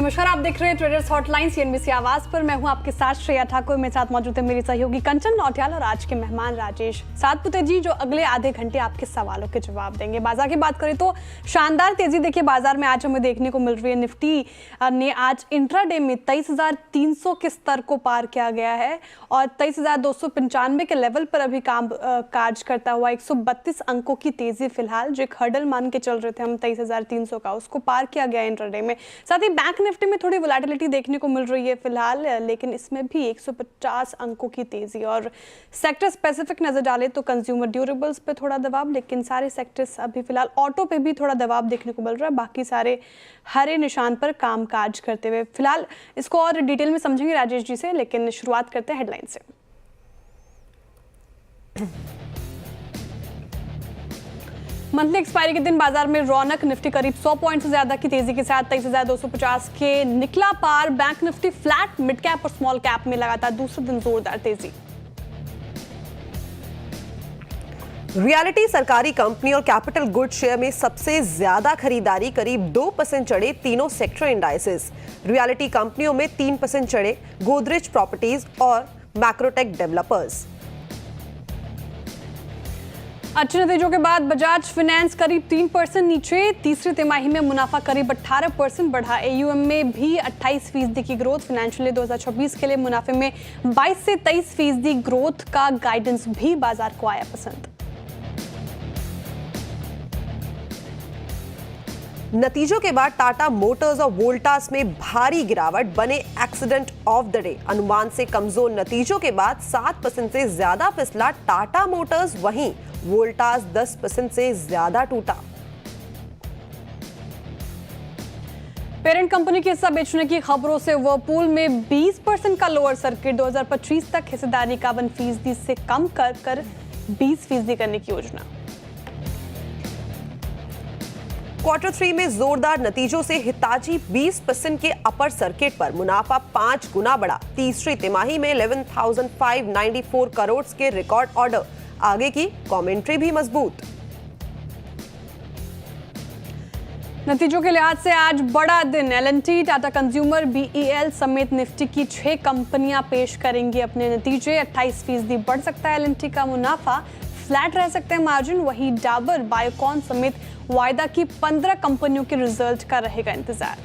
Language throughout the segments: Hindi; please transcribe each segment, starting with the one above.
नमस्कार, आप देख रहे हैं ट्रेडर्स हॉटलाइन सीएनबीसी आवाज पर। मैं हूं आपके साथ श्रेया ठाकुर। मेरे साथ मौजूद है मेरी सहयोगी कंचन नौटियाल और आज के मेहमान राजेश सातपुते जी, जो अगले आधे घंटे आपके सवालों के जवाब देंगे। बाजार की बात करें तो शानदार तेजी देखिए बाजार में आज हमें देखने को मिल रही है। निफ्टी ने आज इंट्राडे में 23,300 के स्तर को पार किया गया है और 23,295 के लेवल पर अभी काज करता हुआ 132 अंकों की तेजी फिलहाल, जो एक हर्डल मान के चल रहे थे हम 23,300 का, उसको पार किया गया इंट्राडे में। साथ ही बैंक निफ्टी में थोड़ी वोलेटिलिटी देखने को मिल रही है फिलहाल, लेकिन इसमें भी 150 अंकों की तेजी। और सेक्टर स्पेसिफिक नजर डालें तो कंज्यूमर ड्यूरेबल्स पे थोड़ा दबाव, लेकिन सारे सेक्टर्स अभी फिलहाल, ऑटो पे भी थोड़ा दबाव देखने को मिल रहा है, बाकी सारे हरे निशान पर कामकाज करते हुए। फिलहाल इसको और डिटेल में समझेंगे राजेश जी से, लेकिन शुरुआत करते हैं हेडलाइन से। मंथली एक्सपायरी के दिन बाजार में रौनक, निफ्टी करीब 100 पॉइंट से ज्यादा की तेजी के साथ 23,250 के निकला पार। Bank Nifty flat, mid cap और स्मॉल कैप में लगातार दूसरे दिन जोरदार तेजी। रियलिटी, सरकारी कंपनी और कैपिटल गुड शेयर में सबसे ज्यादा खरीदारी, करीब 2% चढ़े तीनों सेक्टर इंडाइसेस। रियलिटी कंपनियों में 3% चढ़े गोदरेज प्रॉपर्टीज और मैक्रोटेक डेवलपर्स। अच्छे नतीजों के बाद बजाज फाइनेंस करीब 3% नीचे, तीसरी तिमाही में मुनाफा करीब 18% बढ़ा। एयूएम में भी 28% की ग्रोथ। फाइनेंशियल ईयर 2026 के लिए मुनाफे में 22 से 23% ग्रोथ का गाइडेंस भी बाजार को आया पसंद। नतीजों के बाद टाटा मोटर्स और वोल्टास में भारी गिरावट, बने एक्सीडेंट ऑफ द डे। अनुमान से कमजोर नतीजों के बाद 7% से ज्यादा फिसला टाटा मोटर्स, वहीं वोल्टास 10% से ज्यादा टूटा। पेरेंट कंपनी के हिस्सा बेचने की खबरों से वर्लपूल में 20% का लोअर सर्किट, 2025 तक हिस्सेदारी 51% से कम कर 20% करने की योजना। Q3 में जोरदार नतीजों से हिताची 20% के अपर सर्किट पर, मुनाफा 5 गुना बढ़ा। तीसरी तिमाही में 11,594 करोड़ के रिकॉर्ड ऑर्डर, आगे की कमेंट्री भी मजबूत। नतीजों के लिहाज से आज बड़ा दिन। एल&टी, टाटा कंज्यूमर, बीईएल समेत निफ्टी की 6 कंपनियां पेश करेंगी अपने नतीजे। 28% बढ़ सकता है एल&टी का मुनाफा, फ्लैट रह सकते हैं मार्जिन। वहीं डाबर, बायोकॉन समेत वायदा की 15 कंपनियों के रिजल्ट का रहेगा इंतजार।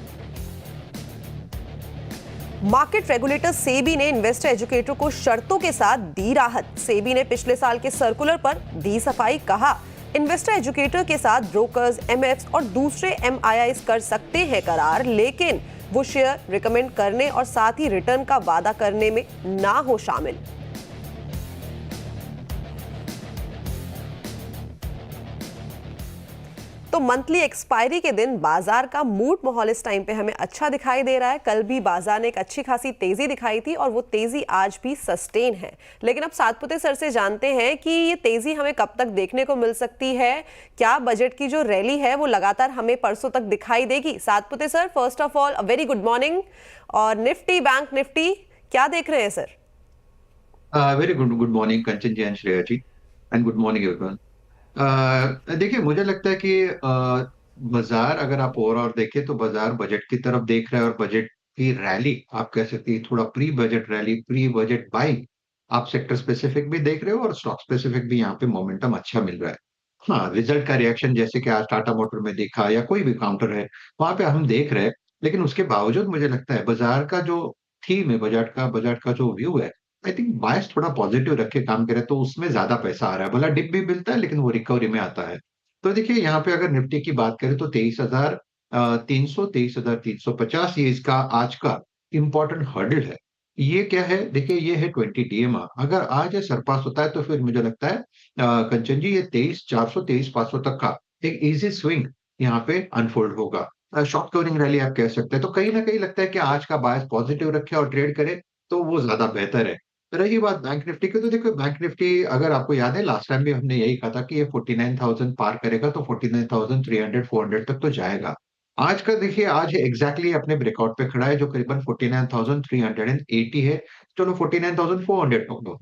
मार्केट रेगुलेटर सेबी ने इन्वेस्टर एजुकेटर को शर्तों के साथ दी राहत। सेबी ने पिछले साल के सर्कुलर पर दी सफाई, कहा इन्वेस्टर एजुकेटर के साथ ब्रोकर्स, एमएफ्स और दूसरे एमआईआईस कर सकते हैं करार, लेकिन वो शेयर रिकमेंड करने और साथ ही रिटर्न का वादा करने में ना हो शामिल। तो मंथली एक्सपायरी के दिन बाजार का मूड माहौल इस टाइम पे हमें अच्छा दिखाई दे रहा है। कल भी बाजार ने एक अच्छी खासी तेजी दिखाई थी और वो तेजी आज भी सस्टेन है। लेकिन अब सातपुते सर से जानते हैं कि ये तेजी हमें कब तक देखने को मिल सकती है। क्या बजट की जो रैली है वो लगातार हमें परसों तक दिखाई देगी? Satpute sir, first of all very good morning. और निफ्टी, बैंक निफ्टी क्या देख रहे हैं sir? Very good morning Kanchan ji and Shreya ji, and good morning everyone. देखिए, मुझे लगता है कि बाजार, अगर आप ओवरऑल देखें तो बाजार बजट की तरफ देख रहा है और बजट की रैली, आप कह सकते हैं थोड़ा pre budget rally, pre budget buying, आप सेक्टर स्पेसिफिक भी देख रहे हो और स्टॉक स्पेसिफिक भी यहाँ पे मोमेंटम अच्छा मिल रहा है। हाँ, रिजल्ट का रिएक्शन जैसे कि आज टाटा मोटर में देखा या कोई भी काउंटर है, वहां पे हम देख रहे हैं। लेकिन उसके बावजूद मुझे लगता है बाजार का जो थीम है, बजट का जो व्यू है, आई थिंक बायस थोड़ा पॉजिटिव रख के काम करे तो उसमें ज्यादा पैसा आ रहा है। भला डिप भी मिलता है लेकिन वो रिकवरी में आता है। तो देखिए, यहाँ पे अगर निफ्टी की बात करें तो 23,300, 23,350 ये इसका आज का इम्पोर्टेंट हर्डल है। ये क्या है? देखिए, ये है 20 डीएमआ। अगर आज ये सरपास होता है तो फिर मुझे लगता है कंचन जी, ये 23,400, 23,500 तक का एक इजी स्विंग यहाँ पे अनफोल्ड होगा। शॉर्ट कवरिंग रैली आप कह सकते हैं। तो कहीं ना कहीं लगता है कि आज का बायस पॉजिटिव रखे और ट्रेड करे तो वो ज्यादा बेहतर है। रही बात बैंक निफ्टी की, तो देखो बैंक निफ्टी, अगर आपको याद है लास्ट टाइम भी हमने यही कहा था कि ये 49,000 पार करेगा तो 49,300, 400 तक तो जाएगा। आज का देखिए, आज एग्जैक्टली अपने ब्रेकआउट पे खड़ा है जो करीबन 49,380 है। चलो 49,400 पकड़ो।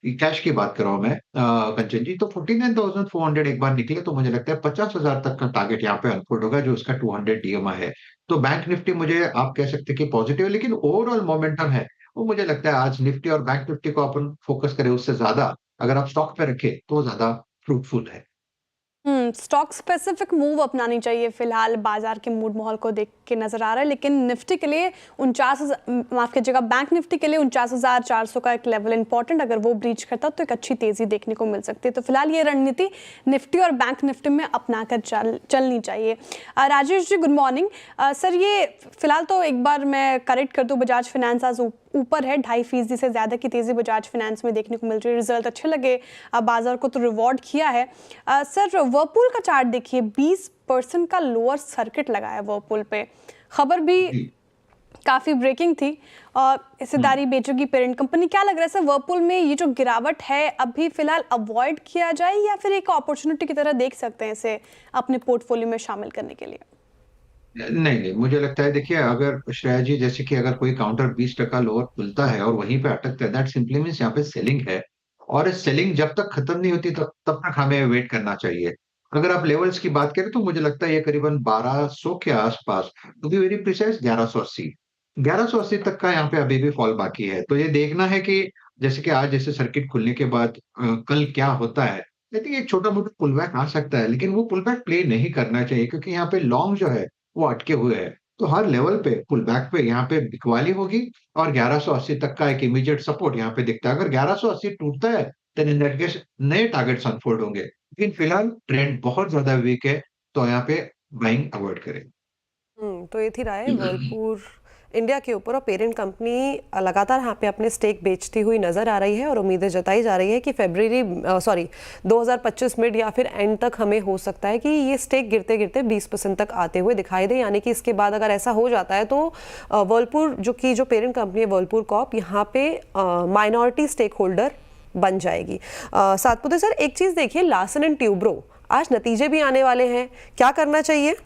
कैश की बात कर रहा हूँ मैं कंचन जी, तो 49,400 एक बार निकले तो मुझे लगता है 50,000 तक का टारगेट यहाँ पे अनफोल्ड होगा, जो उसका 200 डीएमआई है। तो बैंक निफ्टी मुझे आप कह सकते हैं कि पॉजिटिव है, लेकिन ओवरऑल मोमेंटम है वो मुझे लगता है आज निफ्टी और बैंक निफ्टी को अपन फोकस करें उससे ज्यादा अगर आप स्टॉक पे रखें तो ज्यादा फ्रूटफुल है। स्टॉक स्पेसिफिक मूव अपनानी चाहिए फिलहाल बाजार के मूड माहौल को देख के नजर आ रहा है, लेकिन निफ्टी के लिए 49,000, माफ कीजिएगा, बैंक निफ्टी के लिए 49,400 का एक लेवल इंपॉर्टेंट, अगर वो ब्रीच करता तो एक अच्छी तेजी देखने को मिल सकती है। तो फिलहाल ये रणनीति निफ्टी और बैंक निफ्टी में अपनाकर चलनी चाहिए। Rajesh ji good morning. Sir ये फिलहाल तो एक बार मैं करेक्ट कर दूं, बजाज फाइनेंस आज ऊपर है, 2.5% से ज़्यादा की तेज़ी बजाज फाइनेंस में देखने को मिल रही है। रिजल्ट अच्छे लगे, बाजार को तो रिवॉर्ड किया है। सर वर्लपूल का चार्ट देखिए, 20% का लोअर सर्किट लगा है वर्लपूल पे, खबर भी काफ़ी ब्रेकिंग थी और हिस्सेदारी बेचेगी पेरेंट कंपनी। क्या लग रहा है सर वर्लपूल में ये जो गिरावट है अभी फिलहाल अवॉइड किया जाए या फिर एक अपॉर्चुनिटी की तरह देख सकते हैं इसे अपने पोर्टफोलियो में शामिल करने के लिए? नहीं, मुझे लगता है देखिए अगर श्रेया जी जैसे कि अगर कोई काउंटर 20% लोअर खुलता है और वहीं पे अटकता है, दैट सिंपली मीन्स यहाँ पे सेलिंग है और सेलिंग जब तक खत्म नहीं होती तब तक हमें वेट करना चाहिए। अगर आप लेवल्स की बात करें तो मुझे लगता है ये करीबन 1200 के आसपास, टू बी वेरी प्रिसाइज 1180 तक का यहाँ पे अभी भी फॉल बाकी है। तो ये देखना है कि जैसे कि आज जैसे सर्किट खुलने के बाद कल क्या होता है। आई थिंक एक छोटा मोटा पुल बैक आ सकता है, लेकिन वो पुल बैक प्ले नहीं करना चाहिए क्योंकि यहाँ पे लॉन्ग जो है वो अटके हुए हैं। तो हर लेवल पे पुल बैक पे यहाँ पे बिकवाली होगी और 1180 तक का एक इमीडिएट सपोर्ट यहाँ पे दिखता है। अगर 1180 टूटता है देन इन दैट केस नए टारगेट्स अनफोल्ड होंगे, लेकिन फिलहाल ट्रेंड बहुत ज्यादा वीक है तो यहाँ पे बाइंग अवॉइड करें। तो ये थी राय वर्लपूल इंडिया के ऊपर, और पेरेंट कंपनी लगातार यहाँ पे अपने स्टेक बेचती हुई नजर आ रही है और उम्मीदें जताई जा रही है कि 2025 मिड या फिर एंड तक हमें हो सकता है कि ये स्टेक गिरते गिरते 20% तक आते हुए दिखाई दे। यानी कि इसके बाद अगर ऐसा हो जाता है तो वर्लपूल जो पेरेंट कंपनी है वर्लपूल कॉर्प, यहाँ पे माइनॉरिटी स्टेक होल्डर बन जाएगी। सातपुते सर एक चीज देखिए, लार्सन एंड ट्यूब्रो आज नतीजे भी आने वाले हैं, क्या करना चाहिए?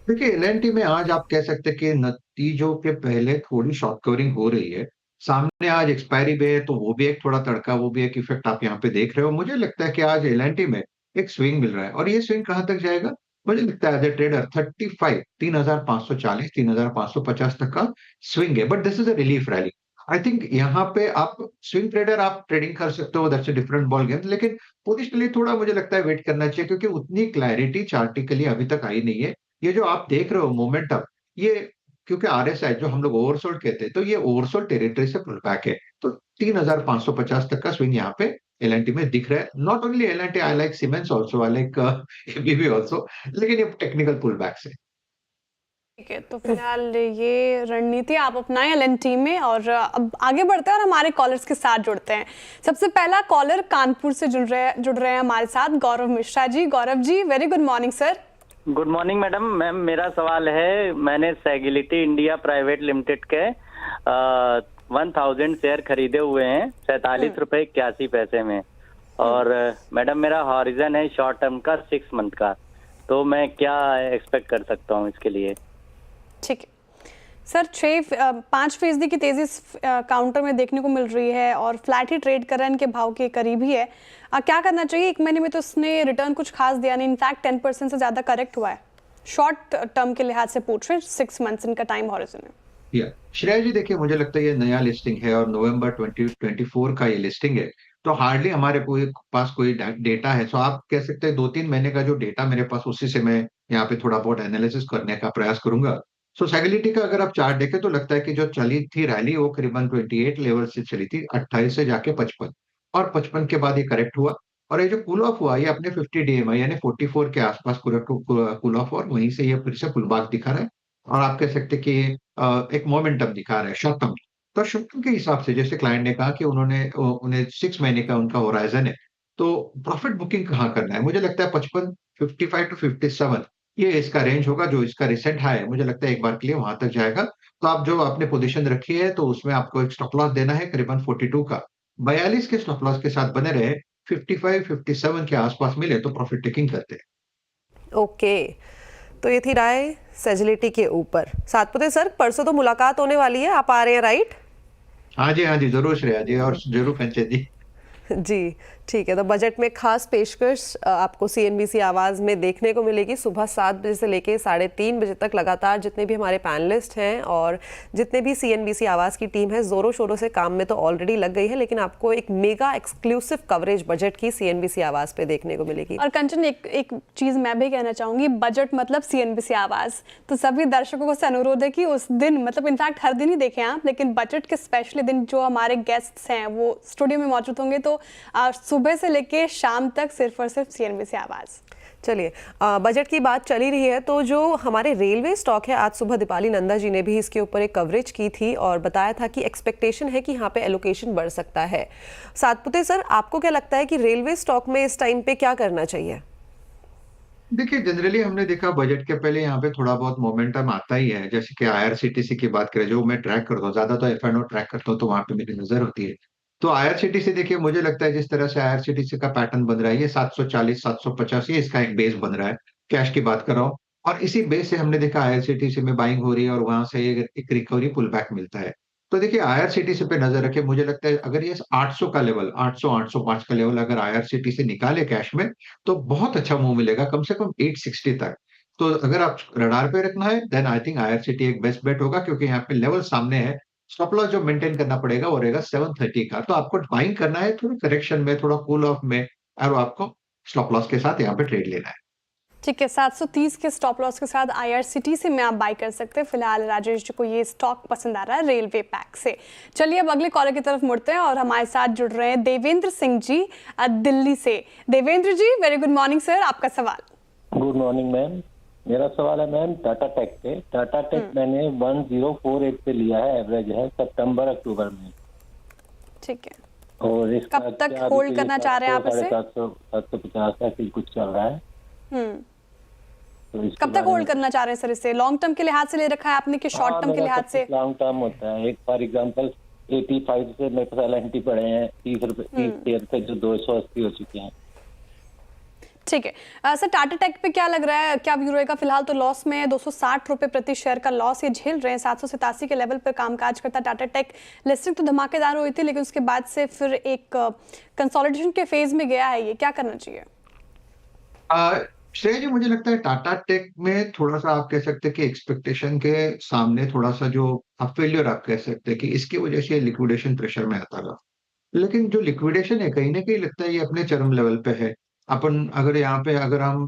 देखिए एलएनटी में आज आप कह सकते हैं कि नतीजों के पहले थोड़ी शॉर्ट कवरिंग हो रही है। सामने आज एक्सपायरी भी है तो वो भी एक थोड़ा तड़का, वो भी एक इफेक्ट आप यहाँ पे देख रहे हो। मुझे लगता है कि आज एलएनटी में एक स्विंग मिल रहा है और ये स्विंग कहाँ तक जाएगा? मुझे लगता है एज ए ट्रेडर 35 3550 तक का स्विंग है, but this is a relief rally. I think यहाँ पे आप स्विंग ट्रेडर आप ट्रेडिंग कर सकते हो, that's a different ball game, लेकिन पोजिशनली थोड़ा मुझे लगता है वेट करना चाहिए क्योंकि उतनी क्लैरिटी चार्टिकली अभी तक आई नहीं है। ये जो आप देख रहे हो मोमेंटम, ये क्योंकि आरएसआई जो हम लोग ओवरसोल्ड कहते हैं तो ये ओवरसोल्ड टेरिटरी से पुल बैक है। तो 3550 तक का स्विंग यहाँ पे एलएनटी में दिख रहा है। Not only LNT, I like Siemens also, I like ABB also, लेकिन ये टेक्निकल पुल बैक से। ठीक है, तो फिलहाल ये रणनीति आप अपनाएं एलएनटी में। और अब आगे बढ़ते हैं और हमारे कॉलर्स के साथ जुड़ते हैं। सबसे पहला कॉलर कानपुर से जुड़ रहे हैं हमारे साथ, Gaurav Mishra ji. Gaurav ji very good morning sir. Good morning madam. Ma'am मेरा सवाल है, मैंने सैगिलिटी इंडिया प्राइवेट लिमिटेड के 1000 शेयर खरीदे हुए हैं 47.81 में, और मैडम मेरा हॉरिजन है शॉर्ट टर्म का 6 मंथ का, तो मैं क्या एक्सपेक्ट कर सकता हूँ इसके लिए? ठीक है सर, 5% की तेजी काउंटर में देखने को मिल रही है और फ्लैट ही ट्रेड कर रहा है, इनके भाव के करीब ही है। क्या करना चाहिए? एक महीने में तो उसने रिटर्न कुछ खास दिया नहीं, इनफैक्ट 10% से ज्यादा करेक्ट हुआ है। शॉर्ट टर्म के लिहाज से पूछ रहे हैं, 6 मंथ्स इनका टाइम हॉरिजन है। श्रेया जी देखिए मुझे लगता है ये नया लिस्टिंग है और नवंबर 2024 का ये लिस्टिंग है, तो हार्डली हमारे पास कोई डेटा है। तो आप कह सकते हैं 2-3 महीने का जो डेटा मेरे पास, उसी से मैं यहाँ पे थोड़ा बहुत एनालिसिस करने का प्रयास करूंगा। सो सैगिलिटी का अगर आप चार्ट देखें तो लगता है कि जो चली थी रैली वो करीबन 28 लेवल से चली थी, 28 से जाके 55, और 55 के बाद ये करेक्ट हुआ और ये जो कूल ऑफ हुआ ये अपने 50 डीएमआई यानी 44 के आसपास कूल ऑफ, और वहीं से ये फिर से पुल बैक दिखा रहा है और आप कह सकते हैं कि एक मोमेंटम दिखा रहा है शॉर्ट टर्म। तो शॉर्ट टर्म के हिसाब से जैसे क्लाइंट ने कहा कि उन्हें 6 महीने का उनका होराइजन है, तो प्रॉफिट बुकिंग कहाँ करना है? मुझे लगता है 55, 55 टू 57 ये इसका रेंज होगा। जो इसका रिसेंट हाई है मुझे लगता है एक बार के लिए वहां तक जाएगा। तो आप जो आपने पोजीशन रखी है तो उसमें आपको एक स्टॉप लॉस देना है करीबन 42 का, 42 के स्टॉप लॉस के साथ बने रहे। 55, 57 के आसपास मिले तो प्रॉफिट टेकिंग करते हैं। ओके, तो ये थी राय सैगिलिटी के ऊपर। सातपुते सर परसों तो मुलाकात होने वाली है, आप आ रहे हैं राइट? हाँ जी, ज़रूर श्रेया जी और ज़रूर कंचन जी। जी, ठीक है। तो बजट में खास पेशकश आपको सीएनबीसी आवाज़ में देखने को मिलेगी। सुबह 7 बजे से लेके 3:30 बजे तक लगातार जितने भी हमारे पैनलिस्ट हैं और जितने भी सीएनबीसी आवाज़ की टीम है, ज़ोरों-शोरों से काम में तो ऑलरेडी लग गई है, लेकिन आपको एक मेगा एक्सक्लूसिव कवरेज बजट की सीएनबीसी आवाज़ पे देखने को मिलेगी। और कंचन, एक चीज मैं भी कहना चाहूंगी, बजट मतलब सीएनबीसी आवाज। तो सभी दर्शकों से अनुरोध है कि उस दिन, मतलब इनफैक्ट हर दिन ही देखें आप, लेकिन बजट के स्पेशली दिन जो हमारे गेस्ट्स हैं वो स्टूडियो में मौजूद होंगे, तो सुबह से लेके शाम तक सिर्फ और सिर्फ सीएनबीसी आवाज। चलिए, बजट की बात चली रही है तो जो हमारे रेलवे स्टॉक है, आज सुबह दीपाली नंदा जी ने भी इसके ऊपर एक कवरेज की थी और बताया था कि एक्सपेक्टेशन है कि यहाँ पे एलोकेशन बढ़ सकता है। सातपुते सर, आपको क्या लगता है कि रेलवे स्टॉक में इस टाइम पे क्या करना चाहिए? देखिए, जनरली हमने देखा बजट के पहले यहाँ पे थोड़ा बहुत मोमेंटम आता ही है। जैसे कि आईआरसीटीसी की बात करें, जो मैं ट्रैक करता हूँ, ज्यादा तो एफ&ओ ट्रैक करता हूँ, तो वहां पे मेरी नजर होती है। तो आईआरसीटीसी देखिए, मुझे लगता है जिस तरह से आईआरसीटीसी का पैटर्न बन रहा है, ये 740 750 ये इसका एक बेस बन रहा है। कैश की बात कर रहा हूँ, और इसी बेस से हमने देखा आईआरसीटीसी में बाइंग हो रही है और वहां से एक रिकवरी पुल बैक मिलता है। तो देखिए, आईआरसीटीसी पे नजर रखे। मुझे लगता है अगर ये 800 का लेवल, 800 805 का लेवल अगर आईआरसीटीसी निकाले कैश में, तो बहुत अच्छा मूव मिलेगा, कम से कम 860 तक। तो अगर आप रडार पे रखना है, देन आई थिंक आईआरसीटी एक बेस्ट बेट होगा, क्योंकि यहाँ पे लेवल सामने है। स्टॉप लॉस जो मेंटेन करना पड़ेगा वो रहेगा 730 का। तो आपको बाइंग करना है थोड़ा करेक्शन में, थोड़ा कूल ऑफ में, और आपको स्टॉप लॉस के साथ यहाँ पे ट्रेड लेना है। ठीक है, 730 के स्टॉप लॉस के साथ आईआरसीटीसी में आप बाय कर सकते हैं। फिलहाल राजेश जी को ये स्टॉक पसंद आ रहा है रेलवे पैक से। चलिए अब अगले कॉलर की तरफ मुड़ते हैं और हमारे साथ जुड़ रहे हैं देवेंद्र सिंह जी दिल्ली से। देवेंद्र जी, वेरी गुड मॉर्निंग सर, आपका सवाल। Good morning ma'am. मेरा सवाल है मैम टाटा टेक पे। टाटा टेक मैंने 1048 पे लिया है, एवरेज है सितंबर अक्टूबर में। ठीक है, और इसका कब तक होल्ड करना चाह रहे हैं आप इसे? 750 ऐसे कुछ चल रहा है। तो इसके कब तक होल्ड करना चाह रहे हैं सर इसे? लॉन्ग टर्म के लिहाज से ले रखा है आपने कि शॉर्ट टर्म के लिहाज से? लॉन्ग टर्म होता है। एक फॉर एग्जांपल 85 से मेरे पास एलएनटी पड़े हैं 30 रुपए 30 शेयर पे, जो 280 हो चुके हैं। ठीक है सर, टाटा टेक पे क्या लग रहा है, क्या व्यू रहेगा? फिलहाल तो लॉस में है, 260 रुपए प्रति शेयर का लॉस ये झेल रहे हैं। 787 के लेवल पर कामकाज करता टाटा टेक। लिस्टिंग तो धमाकेदार हुई थी, लेकिन उसके बाद से फिर एक कंसोलिडेशन के फेज में गया है, ये क्या करना चाहिए? श्रेय जी, मुझे लगता है टाटा टेक में थोड़ा सा आप कह सकते हैं कि एक्सपेक्टेशन के सामने थोड़ा सा जो आप फेलियर आप कह सकते हैं कि इसकी वजह से लिक्विडेशन प्रेशर में आता रहा। लेकिन जो लिक्विडेशन है, कहीं ना कहीं लगता है ये अपने चरम लेवल पे है। अपन अगर यहाँ पे अगर हम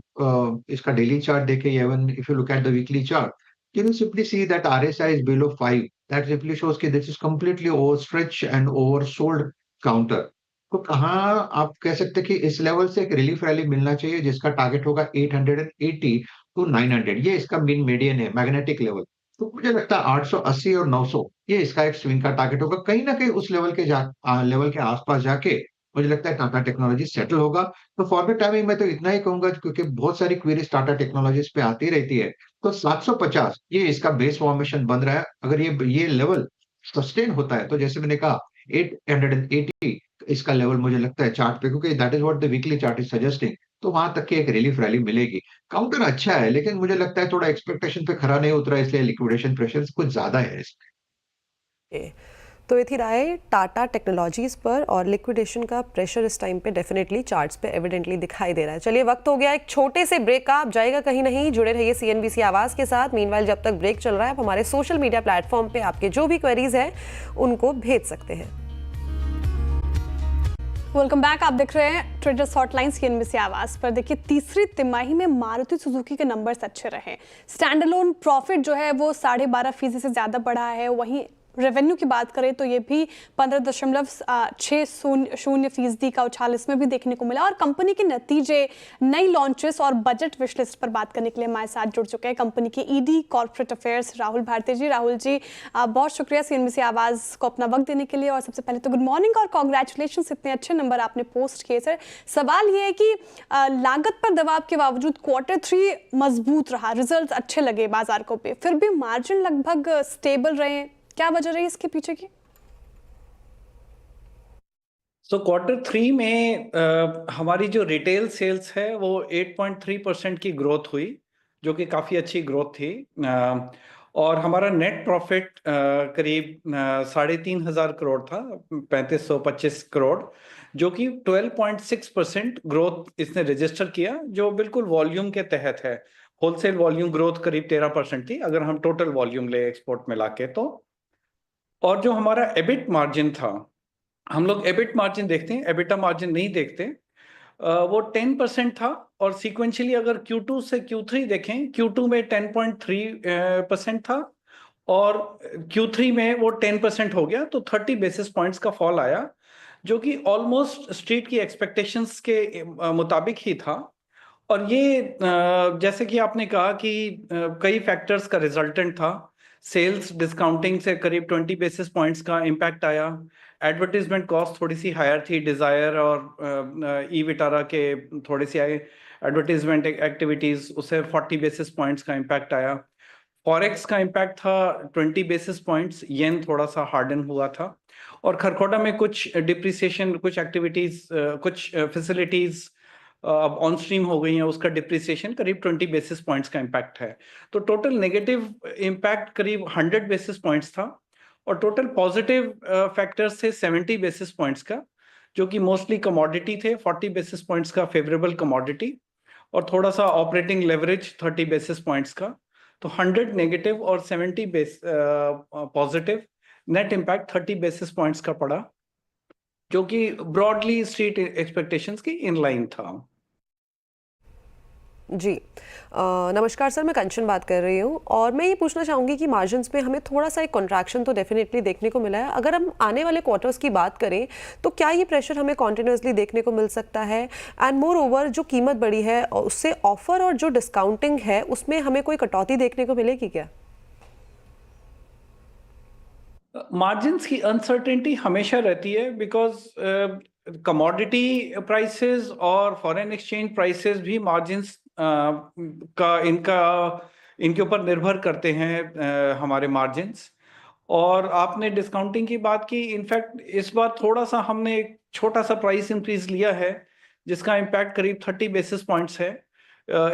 इसका डेली चार्ट देखें, even if you look at the weekly chart, you will simply see that RSI is below 5। That simply shows कि this is completely overstretch and oversold counter. तो कहाँ आप कह सकते हैं कि इस लेवल से एक रिलीफ रैली मिलना चाहिए, जिसका टारगेट होगा 880 टू 900। ये इसका मीन मीडियन है, मैग्नेटिक लेवल। तो मुझे लगता है 880 और 900 ये इसका एक स्विंग का टारगेट होगा। कहीं ना कहीं उस लेवल के आसपास जाके मुझे लगता है टाटा टेक्नोलॉजी सेटल होगा। तो फॉर द टाइमिंग मैं तो इतना ही कहूंगा, क्योंकि बहुत सारी क्वेरीज टाटा टेक्नोलॉजीज पे आती रहती है। तो 750 ये इसका बेस फॉर्मेशन बन रहा है। अगर ये लेवल सस्टेन होता है, तो जैसे मैंने कहा 880 इसका लेवल मुझे लगता है चार्ट पे, क्योंकि that is what the weekly chart is suggesting. तो वहां तक की एक रिलीफ रैली मिलेगी। काउंटर अच्छा है, लेकिन मुझे लगता है थोड़ा एक्सपेक्टेशन पे खरा नहीं उतरा, इसलिए लिक्विडेशन प्रेशर कुछ ज्यादा है इसमें। तो ये थी राय टाटा टेक्नोलॉजीज पर, और लिक्विडेशन का प्रेशर इस टाइम पे डेफिनेटली चार्ट्स पे एविडेंटली दिखाई दे रहा है। चलिए, वक्त हो गया एक छोटे से ब्रेक का। आप जाएगा कहीं नहीं, जुड़े रहिए सीएनबीसी आवाज़ के साथ। मीनवाइल जब तक ब्रेक चल रहा है, आप हमारे सोशल मीडिया प्लेटफॉर्म पे आपके जो भी क्वेरीज हैं उनको भेज सकते हैं। Welcome back. आप देख रहे हैं ट्रेडर्स हॉटलाइन सीएनबीसी आवाज पर। देखिए, तीसरी तिमाही में मारुति सुजुकी के नंबर्स अच्छे रहे। स्टैंड अलोन प्रॉफिट जो है वो 12.5% से ज्यादा बढ़ा है। वहीं रेवेन्यू की बात करें तो ये भी 15.60% का उछाल इसमें भी देखने को मिला। और कंपनी के नतीजे, नई लॉन्चेस और बजट विश लिस्ट पर बात करने के लिए हमारे साथ जुड़ चुके हैं कंपनी के ED corporate affairs Rahul Bharti ji. Rahul ji, बहुत शुक्रिया सीएनबीसी आवाज़ को अपना वक्त देने के लिए। और सबसे पहले तो गुड मॉर्निंग और कॉन्ग्रेचुलेशन, इतने अच्छे नंबर आपने पोस्ट किए सर। सवाल ये है कि लागत पर दबाव के बावजूद Q3 मजबूत रहा, रिजल्ट अच्छे लगे बाजार को पे, फिर भी मार्जिन लगभग स्टेबल रहे। क्या वजह रही इसके पीछे की? Q3 में हमारी जो रिटेल सेल्स है वो 8.3% की ग्रोथ हुई, जो कि काफ़ी अच्छी ग्रोथ थी। और हमारा नेट प्रॉफिट करीब 3,500 करोड़ था, 3,525 करोड़, जो कि 12.6% ग्रोथ इसने रजिस्टर किया, जो बिल्कुल वॉल्यूम के तहत है। होलसेल वॉल्यूम ग्रोथ करीब 13% थी अगर हम टोटल वॉल्यूम ले एक्सपोर्ट में लाके तो। और जो हमारा एबिट मार्जिन था, हम लोग एबिट मार्जिन देखते हैं, एबिटा मार्जिन नहीं देखते, वो 10% था। और सीक्वेंशियली अगर Q2 से Q3 देखें, Q2 में 10.3% था और Q3 में वो 10% हो गया, तो 30 बेसिस पॉइंट्स का फॉल आया, जो कि ऑलमोस्ट स्ट्रीट की एक्सपेक्टेशंस के मुताबिक ही था। और ये जैसे कि आपने कहा कि कई फैक्टर्स का रिजल्टेंट था। सेल्स डिस्काउंटिंग से करीब 20 बेसिस पॉइंट्स का इम्पैक्ट आया। एडवर्टीजमेंट कॉस्ट थोड़ी सी हायर थी, डिजायर और ई विटारा के थोड़ी सी आए एडवर्टीजमेंट एक्टिविटीज, उससे 40 बेसिस पॉइंट्स का इम्पैक्ट आया। फॉरेक्स का इम्पैक्ट था 20 बेसिस पॉइंट्स, येन थोड़ा सा हार्डन हुआ था। और खरखोटा में कुछ डिप्रिसिएशन, कुछ एक्टिविटीज, कुछ फैसिलिटीज अब ऑन स्ट्रीम हो गई हैं, उसका डिप्रिसिएशन करीब 20 बेसिस पॉइंट्स का इम्पैक्ट है। तो टोटल नेगेटिव इम्पैक्ट करीब 100 बेसिस पॉइंट्स था और टोटल पॉजिटिव फैक्टर्स थे 70 बेसिस पॉइंट्स का, जो कि मोस्टली कमोडिटी थे, 40 बेसिस पॉइंट्स का फेवरेबल कमोडिटी और थोड़ा सा ऑपरेटिंग लेवरेज 30 बेसिस पॉइंट्स का। तो 100 नेगेटिव और 70 positive, net impact 30 basis points का पड़ा, जो कि ब्रॉडली स्ट्रीट एक्सपेक्टेशंस की इन लाइन था। जी नमस्कार सर, मैं कंचन बात कर रही हूँ और मैं ये पूछना चाहूँगी कि मार्जिन्स में हमें थोड़ा सा एक कॉन्ट्रैक्शन तो डेफिनेटली देखने को मिला है। अगर हम आने वाले क्वार्टर्स की बात करें तो क्या ये प्रेशर हमें कॉन्टिन्यूसली देखने को मिल सकता है? एंड मोर ओवर जो कीमत बढ़ी है उससे ऑफर और जो डिस्काउंटिंग है उसमें हमें कोई कटौती देखने को मिलेगी क्या? मार्जिन्स की अनसर्टेनिटी हमेशा रहती है, बिकॉज कमोडिटी प्राइसेस और फॉरेन एक्सचेंज प्राइसेस भी मार्जिन्स इनके ऊपर निर्भर करते हैं, हमारे मार्जिन्स। और आपने डिस्काउंटिंग की बात की, इनफैक्ट इस बार थोड़ा सा हमने एक छोटा सा प्राइस इंक्रीज लिया है, जिसका इम्पैक्ट करीब 30 बेसिस पॉइंट्स है,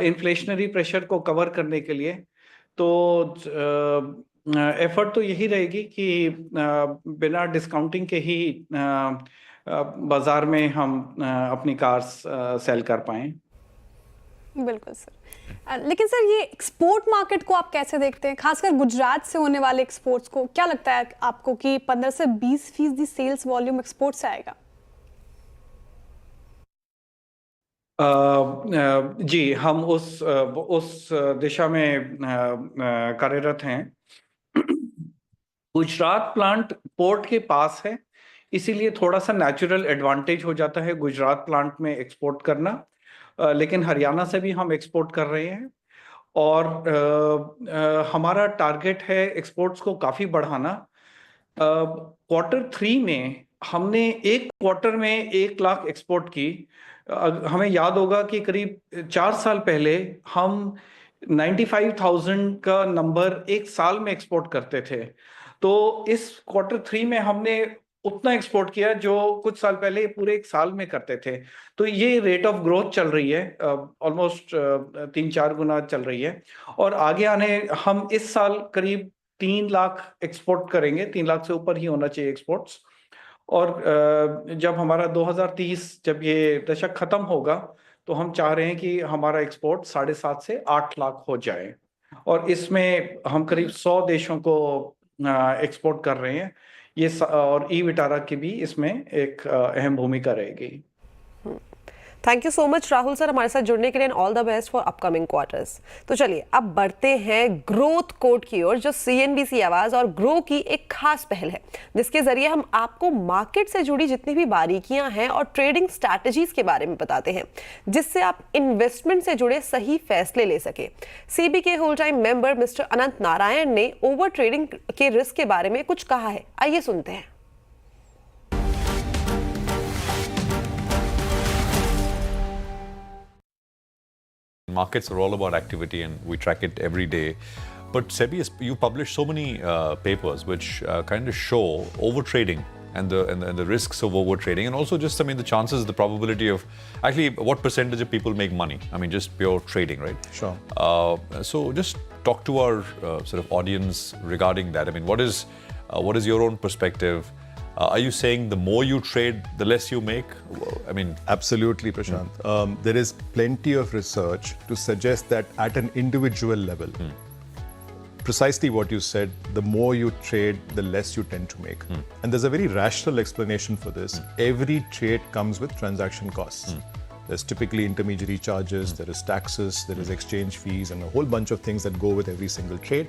इन्फ्लेशनरी प्रेशर को कवर करने के लिए। तो एफर्ट तो यही रहेगी कि बिना डिस्काउंटिंग के ही बाजार में हम अपनी कार्स सेल कर पाएं। बिल्कुल सर। लेकिन सर, ये एक्सपोर्ट मार्केट को आप कैसे देखते हैं, खासकर गुजरात से होने वाले एक्सपोर्ट्स को? क्या लगता है आपको कि 15 से 20% सेल्स वॉल्यूम एक्सपोर्ट से आएगा? जी, हम उस दिशा में कार्यरत हैं। गुजरात प्लांट पोर्ट के पास है, इसीलिए थोड़ा सा नेचुरल एडवांटेज हो जाता है गुजरात प्लांट में एक्सपोर्ट करना। लेकिन हरियाणा से भी हम एक्सपोर्ट कर रहे हैं और हमारा टारगेट है एक्सपोर्ट्स को काफ़ी बढ़ाना। Q3 में हमने एक क्वार्टर में 1 लाख एक्सपोर्ट की। हमें याद होगा कि करीब 4 साल पहले हम 95,000 का नंबर एक साल में एक्सपोर्ट करते थे। तो इस Q3 में हमने उतना एक्सपोर्ट किया जो कुछ साल पहले पूरे एक साल में करते थे। तो ये रेट ऑफ ग्रोथ चल रही है, ऑलमोस्ट 3-4 गुना चल रही है। और आगे आने हम इस साल करीब 3 लाख एक्सपोर्ट करेंगे, 3 लाख से ऊपर ही होना चाहिए एक्सपोर्ट्स। और जब हमारा 2030 जब ये दशक खत्म होगा तो हम चाह रहे हैं कि हमारा एक्सपोर्ट 7.5 से 8 लाख हो जाए। और इसमें हम करीब 100 देशों को एक्सपोर्ट कर रहे हैं। ये और ई विटारा की भी इसमें एक अहम भूमिका रहेगी। Thank you so much Rahul sir हमारे साथ जुड़ने के लिए, all the best for upcoming quarters. तो चलिए अब बढ़ते हैं ग्रोथ कोड की ओर, जो CNBC आवाज और ग्रो की एक खास पहल है, जिसके जरिए हम आपको मार्केट से जुड़ी जितनी भी बारीकियां हैं और ट्रेडिंग स्ट्रैटेजीज के बारे में बताते हैं, जिससे आप इन्वेस्टमेंट से जुड़े सही फैसले ले सके। CB के होल टाइम मेंबर मिस्टर अनंत नारायण ने ओवर ट्रेडिंग के रिस्क के बारे में कुछ कहा है, आइए सुनते हैं। Markets are all about activity and we track it every day. But SEBI, you publish so many papers which kind of show overtrading and the risks of over trading, and also just, I mean, the chances, the probability of actually what percentage of people make money. I mean, just pure trading, right? Sure. So just talk to our sort of audience regarding that. I mean, what is your own perspective? Are you saying the more you trade, the less you make? I mean, Absolutely, Prashant. There is plenty of research to suggest that at an individual level, precisely what you said, the more you trade, the less you tend to make. And there's a very rational explanation for this. Every trade comes with transaction costs. There's typically intermediary charges, there is taxes, there is exchange fees, and a whole bunch of things that go with every single trade.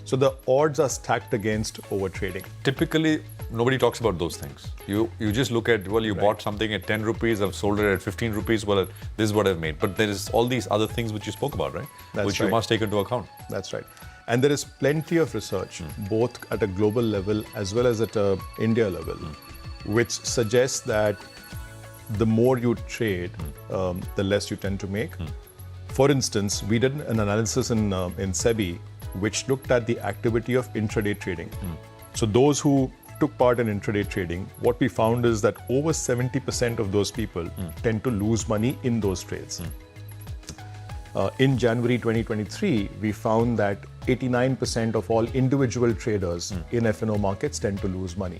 So the odds are stacked against over trading. typically, nobody talks about those things. You just look at, well, you bought something at 10 rupees, I've sold it at 15 rupees, well, this is what I've made. But there is all these other things which you spoke about, right? That's which you right. must take into account. That's right. And there is plenty of research, both at a global level as well as at a India level, which suggests that the more you trade, the less you tend to make. For instance, we did an analysis in SEBI, which looked at the activity of intraday trading. So those who took part in intraday trading, what we found is that over 70% of those people tend to lose money in those trades. In January 2023, we found that 89% of all individual traders in F&O markets tend to lose money.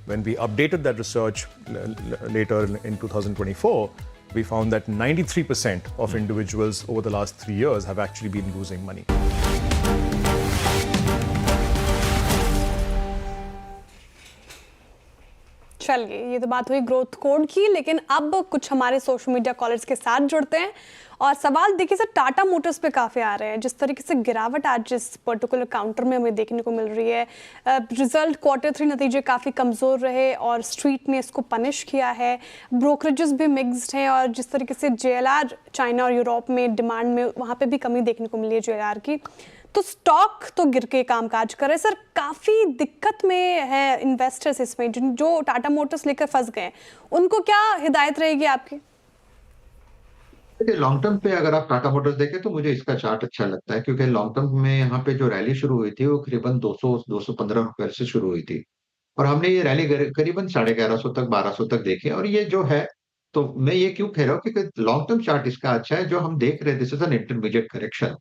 When we updated that research later in 2024, we found that 93% of individuals over the last 3 years have actually been losing money. चलिए, ये तो बात हुई ग्रोथ कोड की, लेकिन अब कुछ हमारे सोशल मीडिया कॉलर्स के साथ जुड़ते हैं और सवाल देखिए सर टाटा मोटर्स पे काफ़ी आ रहे हैं। जिस तरीके से गिरावट आज इस पर्टिकुलर काउंटर में हमें देखने को मिल रही है, रिजल्ट Q3 नतीजे काफ़ी कमज़ोर रहे और स्ट्रीट ने इसको पनिश किया है, ब्रोकरेजेस भी मिक्स्ड हैं और जिस तरीके से JLR चाइना और यूरोप में डिमांड में वहाँ पे भी कमी देखने को मिली है JLR की, तो स्टॉक तो गिर के कामकाज कर रहे हैं। सर काफ़ी दिक्कत में है इन्वेस्टर्स इसमें, जो टाटा मोटर्स लेकर फंस गए हैं, उनको क्या हिदायत रहेगी आपकी? देखिए, लॉन्ग टर्म पे अगर आप टाटा मोटर्स देखें तो मुझे इसका चार्ट अच्छा लगता है, क्योंकि लॉन्ग टर्म में यहाँ पे जो रैली शुरू हुई थी वो करीबन 200-215 रुपए से शुरू हुई थी और हमने ये रैली करीबन 1150 तक 1200 तक देखी। और ये जो है, तो मैं ये क्यों कह रहा हूँ, क्योंकि लॉन्ग टर्म चार्ट इसका अच्छा है। जो हम देख रहे हैं, this is an intermediate correction.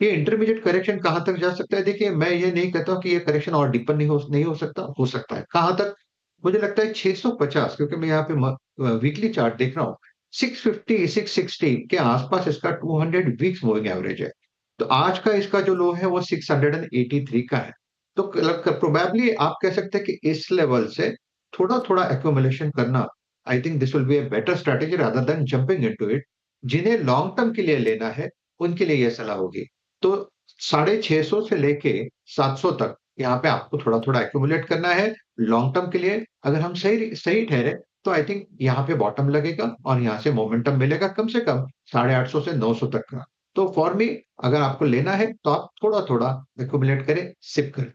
ये इंटरमीडिएट करेक्शन कहाँ तक जा सकता है? देखिए, मैं ये नहीं कहता कि ये करेक्शन और डीपर नहीं हो सकता है। कहाँ तक? मुझे लगता है 650, क्योंकि मैं यहाँ पे वीकली चार्ट देख रहा हूँ, 650 660 के आसपास इसका 200 वीक्स मूविंग एवरेज है। तो आज का इसका जो लो है वो 683 का है। तो प्रोबेबली आप कह सकते हैं कि इस लेवल से थोड़ा थोड़ा एक्यूमुलेशन करना, I think this will be a better strategy rather than jumping into it. जिन्हें लॉन्ग टर्म के लिए लेना है उनके लिए यह सलाह होगी। तो 650 से लेके 700 तक यहाँ पे आपको थोड़ा थोड़ा एक्यूमुलेट करना है लॉन्ग टर्म के लिए। अगर हम सही ठहरे तो आई थिंक यहाँ पे बॉटम लगेगा और यहाँ से मोमेंटम मिलेगा कम से कम 850 से 900 तक का। तो फॉर मी, अगर आपको लेना है तो आप थोड़ा थोड़ा एक्यूमुलेट करें, सिप करें।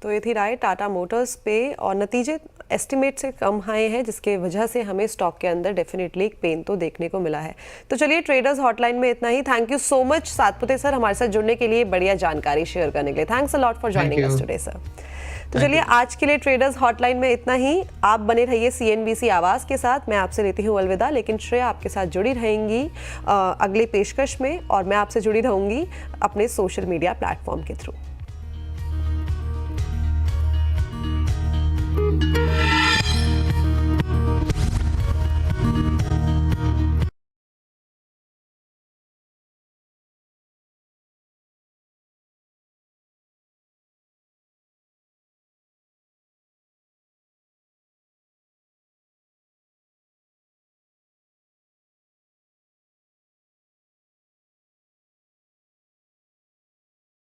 तो ये थी राय टाटा मोटर्स पे और नतीजे एस्टिमेट से कम आए हैं, जिसके वजह से हमें स्टॉक के अंदर डेफिनेटली एक पेन तो देखने को मिला है। तो चलिए, ट्रेडर्स हॉटलाइन में इतना ही। Thank you so much Satpute sir हमारे साथ जुड़ने के लिए, बढ़िया जानकारी शेयर करने के लिए। Thanks a lot for joining us today sir. तो चलिए, आज के लिए ट्रेडर्स हॉटलाइन में इतना ही। आप बने रहिए CNBC आवाज़ के साथ। मैं आपसे लेती हूँ अलविदा, लेकिन श्रेया आपके साथ जुड़ी रहेंगी अगली पेशकश में और मैं आपसे जुड़ी रहूँगी अपने सोशल मीडिया प्लेटफॉर्म के थ्रू।